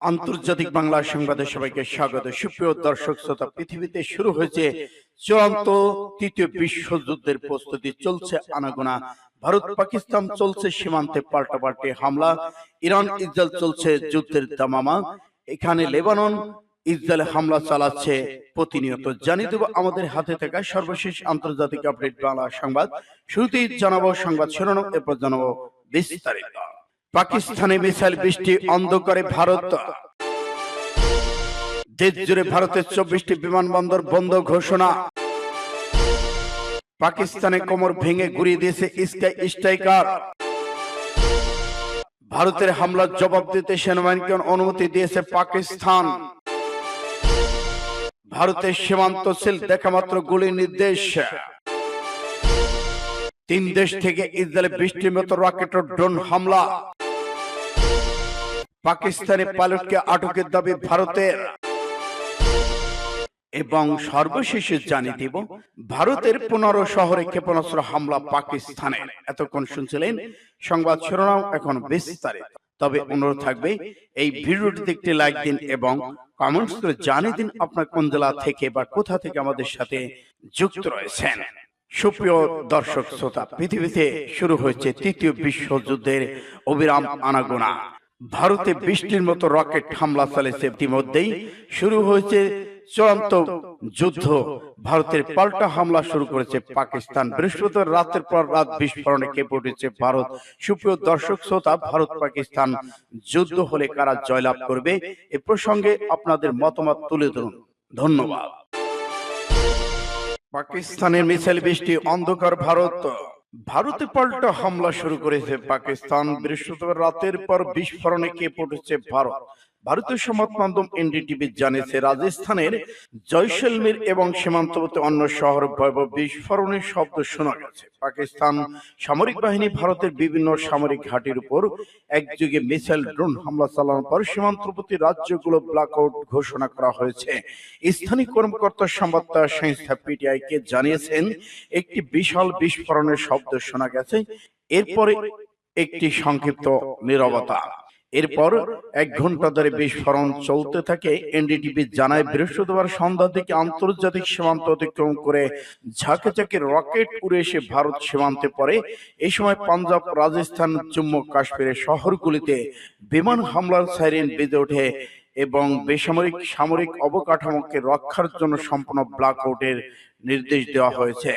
আন্তর্জাতিক বাংলা সংবাদে সবাইকে স্বাগত। সুপ্রিয় দর্শক শ্রোতা, পৃথিবীতে শুরু হয়েছে চূড়ান্ত তৃতীয় বিশ্বযুদ্ধের প্রস্তুতি। চলছে আনাগোনা। ভারত পাকিস্তান চলছে সীমান্তে পাল্টাপাল্টি হামলা। ইরান ইসরায়েল চলছে যুদ্ধের দামামা। এখানে লেবানন ইসরায়েল হামলা চালাচ্ছে প্রতিনিয়ত। জানিয়ে দেব আমাদের হাতে থাকা সর্বশেষ আন্তর্জাতিক আপডেট বাংলা সংবাদ। শুরুতেই জানাবো সংবাদ শিরোনাম, এরপর জানাবো বিস্তারিত। পাকিস্তানে মিসাইল বৃষ্টি, অন্ধকারে ভারত। দেশ জুড়ে ভারতের 24টি বিমানবন্দর বন্ধ ঘোষণা। পাকিস্তানে কোমর ভেঙে ঘুরিয়ে দিয়েছে স্কাই স্ট্রাইকার। ভারতের হামলার জবাব দিতে সেনাবাহিনীকে অনুমতি দিয়েছে পাকিস্তান। ভারতের সীমান্ত সিল দেখা মাত্র গুলি নির্দেশ। 3 দেশ থেকে ইসরায়েলে বৃষ্টির মতো রকেট ও ড্রোন হামলা। পাকিস্তানি পাইলটকে আটকের দাবি ভারতের। এবং সর্বশেষে জানিয়ে দিব ভারতের 15 শহরে ক্ষেপণাস্ত্র হামলা পাকিস্তানের। এতক্ষণ শুনছিলেন সংবাদ শিরোনাম, এখন বিস্তারিত। তবে অনুরোধ থাকবে এই ভিডিওটিতে একটি লাইক দিন এবং কমেন্টস করে জানিয়ে দিন আপনার কোন জেলা থেকে বা কোথা থেকে আমাদের সাথে যুক্ত রয়েছেন। সুপ্রিয় দর্শক শ্রোতা, পৃথিবীতে শুরু হয়েছে তৃতীয় বিশ্বযুদ্ধের অবিরাম আনাগোনা। ভারতে বৃষ্টির মতো রকেট হামলা চালিয়েছে। ইতিমধ্যেই শুরু হয়েছে চূড়ান্ত যুদ্ধ। ভারতের পাল্টা হামলা শুরু করেছে পাকিস্তান। বৃহস্পতিবার রাতের পর রাত বিস্ফোরণে কেঁপে উঠেছে ভারত। সুপ্রিয় দর্শক শ্রোতা, ভারত পাকিস্তান যুদ্ধ হলে কারা জয়লাভ করবে এ প্রসঙ্গে আপনাদের মতামত তুলে ধরুন। ধন্যবাদ। পাকিস্তানের মিসাইল বৃষ্টি, অন্ধকার ভারত। ভারতে পাল্টা হামলা শুরু করেছে পাকিস্তান। বৃহস্পতিবার রাতের পর বিস্ফোরণে কেঁপে উঠেছে ভারত। ভারতীয় সংবাদ মাধ্যম এনডিটিভি জানিয়েছে, রাজস্থানের জয়সলমীর এবং সীমান্তবর্তী অন্য শহর ভয়াবহ বিস্ফোরণের শব্দ শোনা গেছে। পাকিস্তান সামরিক বাহিনী ভারতের বিভিন্ন সামরিক ঘাঁটির উপর একযোগে মিসাইল ড্রোন হামলা চালানোর পর সীমান্তবর্তী রাজ্যগুলো ব্ল্যাকআউট ঘোষণা করা হয়েছে। স্থানীয় কর্মকর্তা সংবাদ সংস্থা পিটিআই কে জানিয়েছেন, একটি বিশাল বিস্ফোরণের শব্দ শোনা গেছে। এরপরে একটি সংক্ষিপ্ত নীরবতা। এরপর 1 ঘন্টা ধরে বিস্ফোরণ চলতে থাকে। এনডিটিভি জানায়, বৃহস্পতিবার সন্ধ্যা থেকে আন্তর্জাতিক সীমান্ত অতিক্রম করে ঝাঁকে ঝাঁকে রকেট উড়ে এসে ভারত সীমান্তে পড়ে। এই সময় পাঞ্জাব, রাজস্থান, জম্মু কাশ্মীরের শহরগুলিতে বিমান হামলার সাইরেন বেজে ওঠে এবং বেসামরিক সামরিক অবকাঠামোকে রক্ষার জন্য সম্পূর্ণ ব্ল্যাকআউটের নির্দেশ দেওয়া হয়েছে।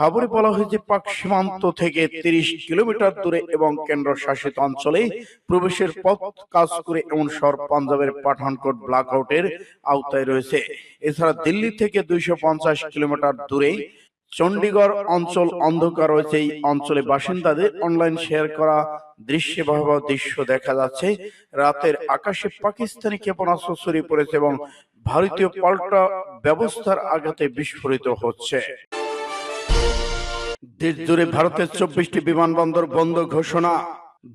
খবরে বলা হয়েছে, পাক সীমান্ত থেকে 30 কিলোমিটার দূরে এবং কেন্দ্র শাসিত অঞ্চলে প্রবেশের পথ কাজ করে এমন শহর পাঞ্জাবের পাঠানকোট ব্ল্যাকআউটের আওতায় রয়েছে। এছাড়া দিল্লি থেকে 250 কিলোমিটার দূরে চণ্ডীগড় অঞ্চল অন্ধকার রয়েছে। এই অঞ্চলে বাসিন্দাদের অনলাইন শেয়ার করা দৃশ্যে ভয়াবহ দৃশ্য দেখা যাচ্ছে। রাতের আকাশে পাকিস্তানি ক্ষেপণাস্ত্র ছড়িয়ে পড়েছে এবং ভারতীয় পাল্টা ব্যবস্থার আঘাতে বিস্ফোরিত হচ্ছে। দেশ জুড়ে ভারতের 24টি বিমানবন্দর বন্ধ ঘোষণা।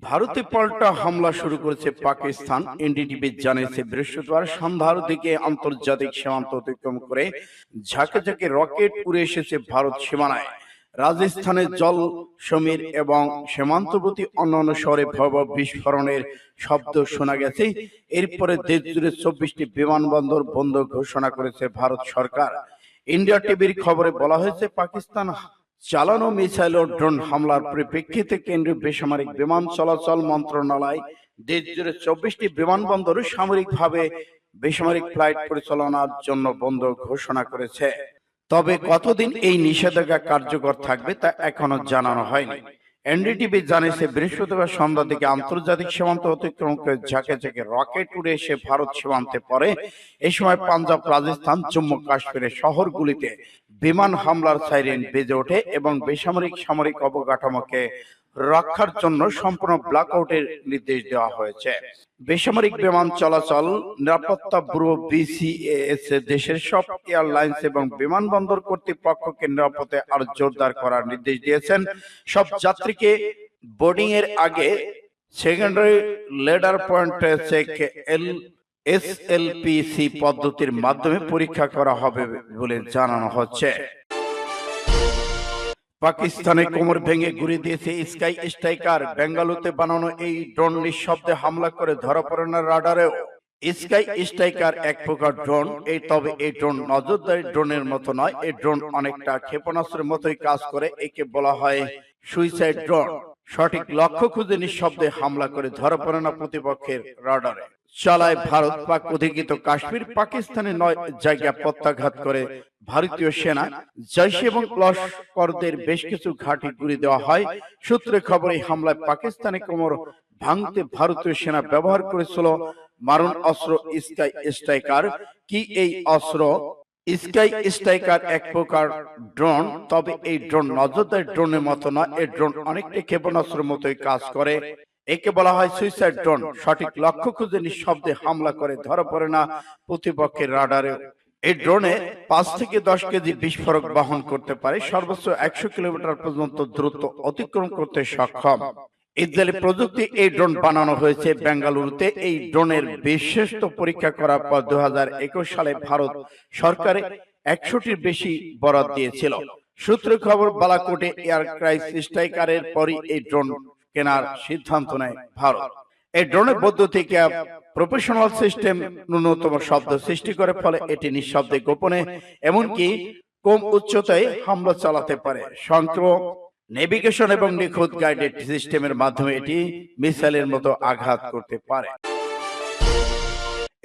ভারতে পাল্টা হামলা শুরু করেছে পাকিস্তান। এনডিটিভি জানিয়েছে, বৃহস্পতিবার সন্ধ্যার দিকে আন্তর্জাতিক সীমান্ত অতিক্রম করে ঝাঁকে ঝাঁকে রকেট উড়ে এসেছে ভারত সীমানায়। রাজস্থানের জলসমীর এবং সীমান্তবর্তী অন্যান্য শহরে ভয়াবহ বিস্ফোরণের শব্দ শোনা গেছে। এরপরে দেশ জুড়ে 24টি বিমানবন্দর বন্ধ ঘোষণা করেছে ভারত সরকার। ইন্ডিয়া টিভির খবরে বলা হয়েছে, পাকিস্তান চালানো মিসাইল ও ড্রোন হামলার পরিপ্রেক্ষিতে কেন্দ্রীয় বেসামরিক বিমান চলাচল মন্ত্রণালয় দেশ জুড়ে 24টি বিমানবন্দর সামরিকভাবে বেসামরিক ফ্লাইট পরিচালনার জন্য বন্ধ ঘোষণা করেছে। তবে কতদিন এই নিষেধাজ্ঞা কার্যকর থাকবে তা এখনো জানানো হয়নি। এনডিটিভি জানিয়েছে, বৃহস্পতিবার সন্ধ্যা থেকে আন্তর্জাতিক সীমান্ত অতিক্রম করে ঝাঁকে ঝাঁকে রকেট উড়ে এসে ভারত সীমান্তে পড়ে। এই সময় পাঞ্জাব, রাজস্থান, জম্মু কাশ্মীরের শহরগুলিতে বিমান হামলার সাইরেন বেজে ওঠে এবং বেসামরিক সামরিক অবকাঠামোকে রক্ষার জন্য সম্পূর্ণ ব্ল্যাকআউটের নির্দেশ দেওয়া হয়েছে। বেসামরিক বিমান চলাচল নিরাপত্তা ব্যুরো বিসিএস দেশের সব এয়ারলাইন্স এবং বিমানবন্দর কর্তৃপক্ষকে নিরাপত্তা আরো জোরদার করার নির্দেশ দিয়েছেন। সব যাত্রীকে বোর্ডিং এর আগে সেকেন্ডারি লেডার পয়েন্ট চেক এসএলপিসি পদ্ধতির মাধ্যমে পরীক্ষা করা হবে বলে জানানো হচ্ছে। পাকিস্তানের কোমর ভেঙে ঘুরিয়ে দিয়েছে স্কাই স্ট্রাইকার। বেঙ্গালুরুতে বানানো এই ড্রোন নিঃশব্দে হামলা করে ধরা পড়ে না রাডারেও। স্কাই স্ট্রাইকার এক প্রকার ড্রোন, তবে এই ড্রোন নজরদারি ড্রোনের মতো নয়। এই ড্রোন অনেকটা ক্ষেপণাস্ত্রের মতোই কাজ করে। একে বলা হয় সুইসাইড ড্রোন। সঠিক লক্ষ্য খুঁজে নিঃশব্দে হামলা করে ধরা পড়ে না প্রতিপক্ষের রাডারে। চালায় ভারত। পাক অধিকৃত কাশ্মীর পাকিস্তানের 9 জায়গায় প্রত্যাঘাত করে ভারতীয় সেনা। জৈশ এবং লস্করদের বেশ কিছু ঘাঁটি গুঁড়ি দেওয়া হয়। সূত্রে খবর, এই হামলায় পাকিস্তানি কোমর ভাঙতে ভারতীয় সেনা ব্যবহার করেছিল মারুন অস্ত্র স্কাই স্ট্রাইকার। কি এই অস্ত্র? স্কাই স্ট্রাইকার এক প্রকার ড্রোন, তবে এই ড্রোন নজরদারি ড্রোনের মতো নয়। এই ড্রোন অনেকটা ক্ষেপণাস্ত্রের মতোই কাজ করে। একে বলা হয় সুইসাইড ড্রোন। সঠিক লক্ষ্য খুঁজে নিঃশব্দে হামলা করে ধরা পড়ে না প্রতিপক্ষের রাডারে। এই ড্রোনে 5 থেকে 10 কেজি বিস্ফোরক বহন করতে পারে। সর্বোচ্চ 100 কিলোমিটার পর্যন্ত দ্রুত অতিক্রম করতে সক্ষম। ইসরায়েলি প্রযুক্তি এই ড্রোন বানানো হয়েছে বেঙ্গালুরুতে। এই ড্রোনের বিশেষত্ব পরীক্ষা করার পর 2021 সালে ভারত সরকারে 100টির বেশি বরাদ দিয়েছিল। সূত্রে খবর, বালাকোটে এয়ারক্রাফট স্ট্রাইকারের পরই এই ড্রোন কেনার সিদ্ধান্ত নেয় ভারত। এই ড্রোনের বৈদ্যুতিক প্রফেশনাল সিস্টেম ন্যূনতম শব্দ সৃষ্টি করে, ফলে এটি নিঃশব্দে গোপনে এমনকি কম উচ্চতায় হামলা চালাতে পারে। স্বয়ংক্রিয় নেভিগেশন এবং নিখুঁত গাইডেড সিস্টেমের মাধ্যমে এটি মিসাইলের মতো আঘাত করতে পারে।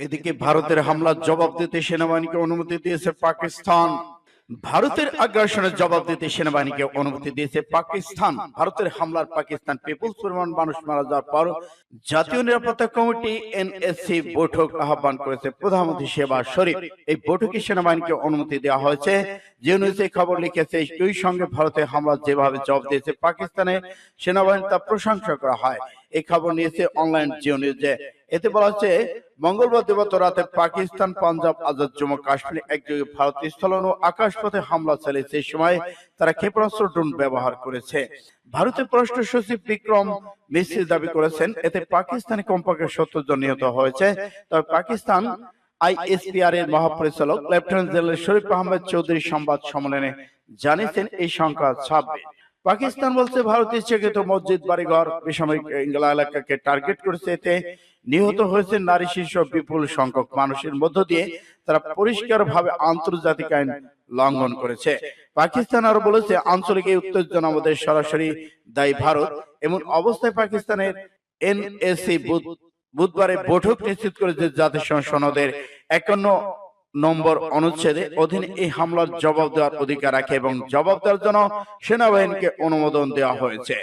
এদিকে ভারতের হামলার জবাব দিতে সেনাবাহিনীকে অনুমতি দিয়েছে পাকিস্তান। ভারতের আগ্রাসনের জবাব দিতে সেনাবাহিনীকে অনুমতি দিয়েছে পাকিস্তান। ভারতের হামলার পাকিস্তান পিপুলস পরিমাণ মানুষ মারা যাওয়ার পর জাতীয় নিরাপত্তা কমিটি এনএসসি বৈঠক আহ্বান করেছে প্রধানমন্ত্রী শেহবাজ শরীফ। এই বৈঠকে সেনাবাহিনীকে অনুমতি দেওয়া হয়েছে। যে নিউজে খবর লিখেছে, এই সঙ্গে ভারতের হামলার যেভাবে জবাব দিয়েছে পাকিস্তানে সেনাবাহিনী তা প্রশংসা করা হয়। এই খবর নিয়েছে অনলাইন জিও নিউজে। এতে বলা হচ্ছে, মঙ্গলবার দিবাগত রাতে পাকিস্তান পাঞ্জাব আজাদ জম্মু কাশ্মীরে একযোগে ভারত স্থলন ও আকাশপথে হামলা চালিয়েছে। এই সময় তারা ক্ষেপণাস্ত্র ড্রোন ব্যবহার করেছে। ভারতের পররাষ্ট্র সচিব বিক্রম মিশ্রি দাবি করেছেন, এতে পাকিস্তানি কমপক্ষে 70 জন নিহত হয়েছে। তবে পাকিস্তান আইএসপিআর এর মহাপরিচালক লেফটেন্যান্ট জেনারেল শরীফ আহমেদ চৌধুরী সংবাদ সম্মেলনে জানিয়েছেন এই সংখ্যা 26। পাকিস্তান বলছে, ভারতের ইচ্ছাকৃত মসজিদ, বাড়িঘর, বেসামরিক এলাকাকে টার্গেট করেছে। এতে নিহত হয়েছে নারী, শিশু, বিপুল সংখ্যক মানুষের মধ্য দিয়ে তারা পরিষ্কারভাবে আন্তর্জাতিক আইন লঙ্ঘন করেছে। পাকিস্তান আরো বলেছে, আঞ্চলিক এই উত্তেজনা আমাদের সরাসরি দায়ী ভারত। এমন অবস্থায় পাকিস্তানের এনএসসি বুধবারে বৈঠক নিশ্চিত করেছে জাতিসংঘ সনদের 51 নম্বর অনুচ্ছেদে অধীনে এই হামলার জবাব দেওয়ার অধিকার রাখে এবং জবাব দেওয়ার জন্য সেনাবাহিনীকে অনুমোদন দেওয়া হয়েছে।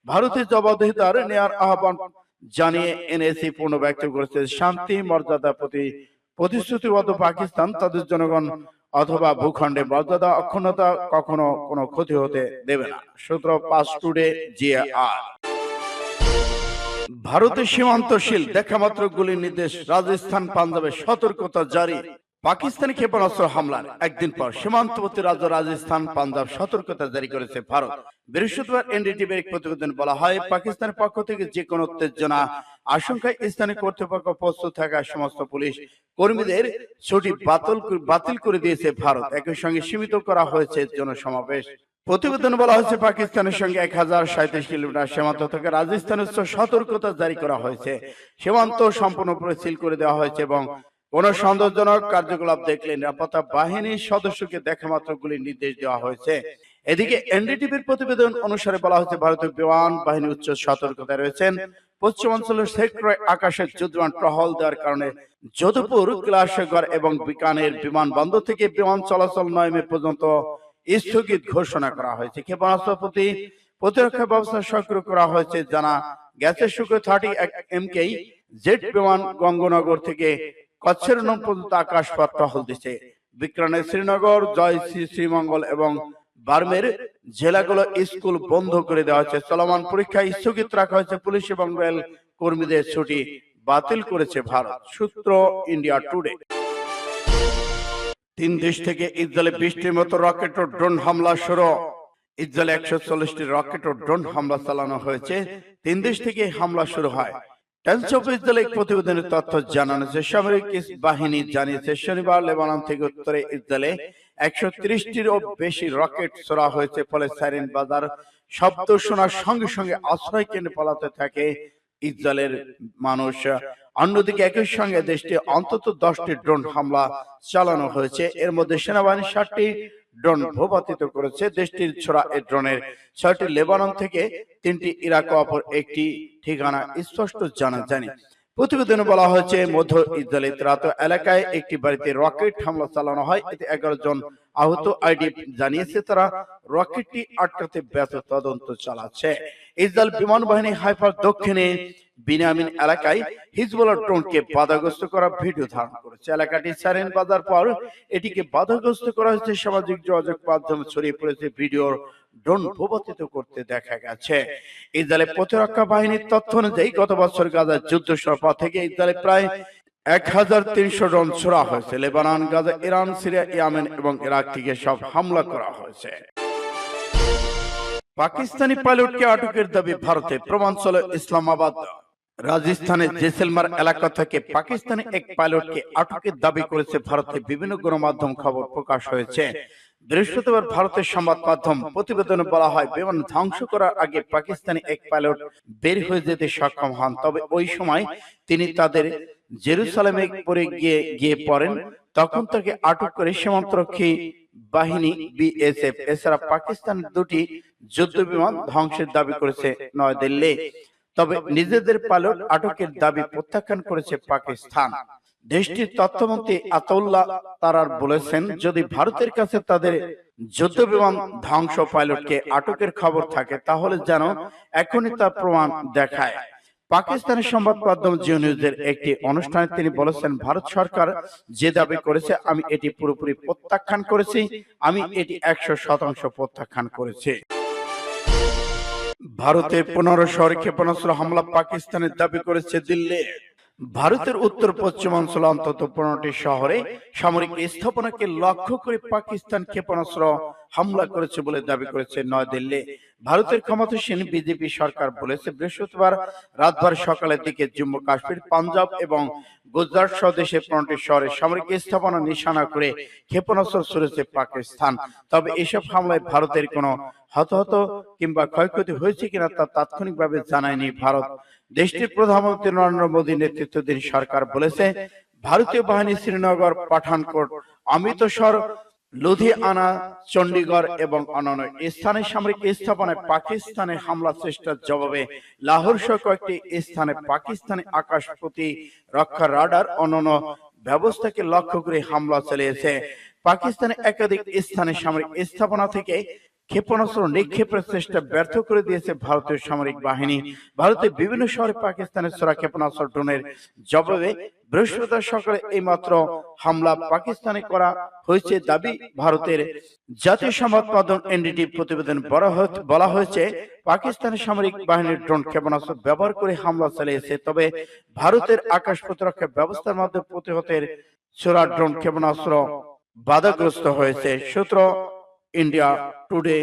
ভারতের জবাবদিহিতার নেয়ার আহ্বান জানিয়ে এনএসসি পূর্ণ ব্যক্ত করেছে, শান্তি মর্যাদা প্রতিশ্রুতিবদ্ধ পাকিস্তান তাদের জনগণ অথবা ভূখণ্ডের মর্যাদা অক্ষুণ্ণতা কখনো কোনো ক্ষতি হতে দেবে না। সূত্র পাঁচ টুডে জিআর। ভারতের সীমান্তশীল দেখামাত্র গুলির নির্দেশ, রাজস্থান পাঞ্জাবে সতর্কতা জারি। পাকিস্তানি ক্ষেপণাস্ত্র হামলার একদিন পর সীমান্তবর্তী রাজ্য রাজস্থান পাঞ্জাব সতর্কতা জারি করেছে ভারত। বৃহস্পতিবার এনডিটিভির এক প্রতিবেদন বলা হয়, পাকিস্তানের পক্ষ থেকে যে কোনো উত্তেজনা আশঙ্কায় স্থানীয় কর্তৃপক্ষ প্রস্তুত থাকা সমস্ত পুলিশ কর্মীদের ছুটি বাতিল করে দিয়েছে ভারত। একই সঙ্গে সীমিত করা হয়েছে জনসমাবেশ। প্রতিবেদনে বলা হয়েছে, পাকিস্তানের সঙ্গে 1037 কিলোমিটার সীমান্ত থেকে রাজস্থানের সতর্কতা জারি করা হয়েছে। সীমান্ত সম্পূর্ণরূপে সিল করে দেওয়া হয়েছে এবং কোন সন্দেহজনক কার্যকলাপ দেখলে নিরাপত্তা বাহিনীর সদস্যকে দেখামাত্র গুলির নির্দেশ দেওয়া হয়েছে। এদিকে এনডিটিভির প্রতিবেদন অনুসারে বলা হয়েছে, ভারতীয় বিমান বাহিনী উচ্চ সতর্কতায় রয়েছেন। পশ্চিমাঞ্চলের সেক্টরে আকাশের যুদ্ধমান টহল দেওয়ার কারণে যোধপুর, কৈলাসহর এবং বিকানের বিমানবন্দর থেকে বিমান চলাচল 9 মে পর্যন্ত স্থগিত ঘোষণা করা হয়েছে। ক্ষেপণাস্ত্র প্রতিরক্ষা ব্যবস্থা সক্রিয় করা হয়েছে। জানা গেছে, সুখোই 30 MK জেট বিমান গঙ্গানগর থেকে কচ্ছের পর্যন্ত আকাশপথ টহল দিচ্ছে। বিক্রানের শ্রীনগর, শ্রীমঙ্গল এবং বার্মের জেলাগুলো স্কুল বন্ধ করে দেওয়া হয়েছে। চলমান পরীক্ষা স্থগিত রাখা হয়েছে। পুলিশ এবং রেল কর্মীদের ছুটি বাতিল করেছে ভারত। সূত্র ইন্ডিয়া টুডে। 3 দেশ থেকে ইসরায়েলে 20টির মতো রকেট ও ড্রোন হামলা শুরু। ইসরায়েলে 140টি রকেট ও ড্রোন হামলা চালানো হয়েছে। 3 দেশ থেকে হামলা শুরু হয়। টাইমস অফ ইসরায়েল এক প্রতিবেদনের তথ্য জানানো, সামরিক বাহিনী জানিয়েছে, শনিবার লেবানন থেকে উত্তরে ইসরায়েলে 130টিরও বেশি রকেট ছোড়া হয়েছে। ফলে সাইরেন বাজার শব্দ শোনার সঙ্গে সঙ্গে আশ্রয় কেন্দ্রে পালাতে থাকে ইসরায়েলের মানুষ। অন্যদিকে একই সঙ্গে দেশটি অন্তত 10টি ড্রোন হামলা চালানো হয়েছে। এর মধ্যে সেনাবাহিনী 60টি ড্রোন ভূপাতিত করেছে। দেশটির ছোড়া এই ড্রোনের 6টি লেবানন থেকে, 3টি ইরাক, অপর একটি ঠিকানা স্পষ্ট জানা যায়নি। প্রতিবেদনে বলা হয়েছে মধ্য ইসরায়েলের ত্রাত এলাকায় একটি বাড়িতে রকেট হামলা চালানো হয়। এতে 11 জন আহত। আইডিএফ জানিয়েছে তারা রকেটটি আটকাতে ব্যর্থ তদন্ত চালাচ্ছে। ইসরায়েল বিমান বাহিনী হাইফার দক্ষিণে বিনিয়ামিন এলাকায় হিজবুল্লাহ ড্রোনকে বাধাগ্রস্ত করা ভিডিও ধারণ করেছে। এলাকাটি সাইরেন বাজার পর এটিকে বাধাগ্রস্ত করা হয়েছে। সামাজিক যোগাযোগ মাধ্যমে ছড়িয়ে পড়েছে ভিডিও। ড্রোন ভূপাতিত করতে দেখা গেছে। ইসরায়েলের প্রতিরক্ষা বাহিনীর তথ্য অনুযায়ী গত বছর গাজার যুদ্ধ শুরুর পর থেকে ইসরায়েলে প্রায় 1300 ড্রোন ছোড়া হয়েছে। Lebanon, Gaza, Iran, Syria, Yemen এবং ইরাক থেকে সব হামলা করা হয়েছে। পাকিস্তানি পাইলটকে আটকের দাবি ভারতে। প্রমাণ ছিল ইসলামাবাদ। রাজস্থানের জেসলমার এলাকা থেকে পাকিস্তানি এক পাইলটকে আটকের দাবি করেছে ভারতে। বিভিন্ন গণমাধ্যম খবর প্রকাশ হয়েছে। বৃহস্পতিবার ভারতের সংবাদ মাধ্যম প্রতিবেদনে বলা হয়, বিমান ধ্বংস করার আগে পাকিস্তানি এক পাইলট বের হয়ে যেতে সক্ষম হন। তবে ওই সময় তিনি তাদের জেরুসালেমে গিয়ে পড়েন। তখন তাকে আটক করে সীমান্তরক্ষী বাহিনী বিএসএফ এছাড়া পাকিস্তানের 2টি যুদ্ধ বিমান ধ্বংসের দাবি করেছে নয়াদিল্লি। তবে নিজেদের পাইলট আটকের দাবি প্রত্যাখ্যান করেছে পাকিস্তান। দেশটির তথ্যমন্ত্রী আতাউল্লাহ তারার বলেছেন, যদি ভারতের কাছে তাদের যুদ্ধ বিমান ধ্বংস পাইলটকে আটকের খবর থাকে তাহলে যেন এখনই তার প্রমাণ দেখায়। পাকিস্তানের সংবাদ মাধ্যম জিও নিউজের একটি অনুষ্ঠানে তিনি বলেছেন, ভারত সরকার যে দাবি করেছে আমি এটি পুরোপুরি প্রত্যাখ্যান করেছি। আমি এটি 100% প্রত্যাখ্যান করেছি। ভারতের 15 শহরে ক্ষেপণাস্ত্র হামলা পাকিস্তানের দাবি করেছে দিল্লি। ভারতের উত্তর পশ্চিমাঞ্চল অন্তত 15টি শহরে সামরিক স্থাপনাকে লক্ষ্য করে পাকিস্তান ক্ষেপণাস্ত্র হামলা করেছে বলে দাবি করেছে নয়াদিল্লি। ভারতের ক্ষমতাসীন বিজেপি সরকার বলেছে, বৃহস্পতিবার রাতভর সকালের দিকে জম্মু কাশ্মীর, পাঞ্জাব এবং গুজরাট সহ দেশের 15টি শহরে সামরিক স্থাপনা নিশানা করে ক্ষেপণাস্ত্র ছুড়েছে পাকিস্তান। তবে এসব হামলায় ভারতের কোনো হতাহত কিংবা ক্ষয়ক্ষতি হয়েছে কিনা তা তাৎক্ষণিকভাবে জানায়নি ভারত। দেশটির প্রধানমন্ত্রী নরেন্দ্র মোদী নেতৃত্বাধীন সরকার বলেছে, ভারতীয় বাহিনী শ্রীনগর, পাঠানকোট, অমৃতসর, লুধিয়ানা, চণ্ডীগড় এবং অন্যান্য স্থানে সামরিক স্থাপনায় পাকিস্তানের হামলা চেষ্টার জবাবে লাহোর সহ কয়েকটি স্থানে পাকিস্তানি আকাশ প্রতিরক্ষা রাডার অন্যান্য ব্যবস্থাকে লক্ষ্য করে হামলা চালিয়েছে। পাকিস্তানের একাধিক স্থানে সামরিক স্থাপনা থেকে ক্ষেপণাস্ত্র নিক্ষেপের চেষ্টা ব্যর্থ করে দিয়েছে ভারতীয় সামরিক বাহিনী। ভারতের বিভিন্ন শহরে পাকিস্তানের ছোড়া ক্ষেপণাস্ত্র ড্রোনের জবাবে বৃহস্পতিবার সকালে এইমাত্র হামলা পাকিস্তানে করা হয়েছে দাবি ভারতের। জাতীয় সংবাদ মাধ্যম এনডিটি প্রতিবেদন বলা হয়েছে, পাকিস্তানের সামরিক বাহিনীর ড্রোন ক্ষেপণাস্ত্র ব্যবহার করে হামলা চালিয়েছে। তবে ভারতের আকাশ প্রতিরক্ষা ব্যবস্থার মাধ্যমে প্রতিহতের ছোড়া ড্রোন ক্ষেপণাস্ত্র বাধাগ্রস্ত হয়েছে। সূত্র ইন্ডিয়া টুডে।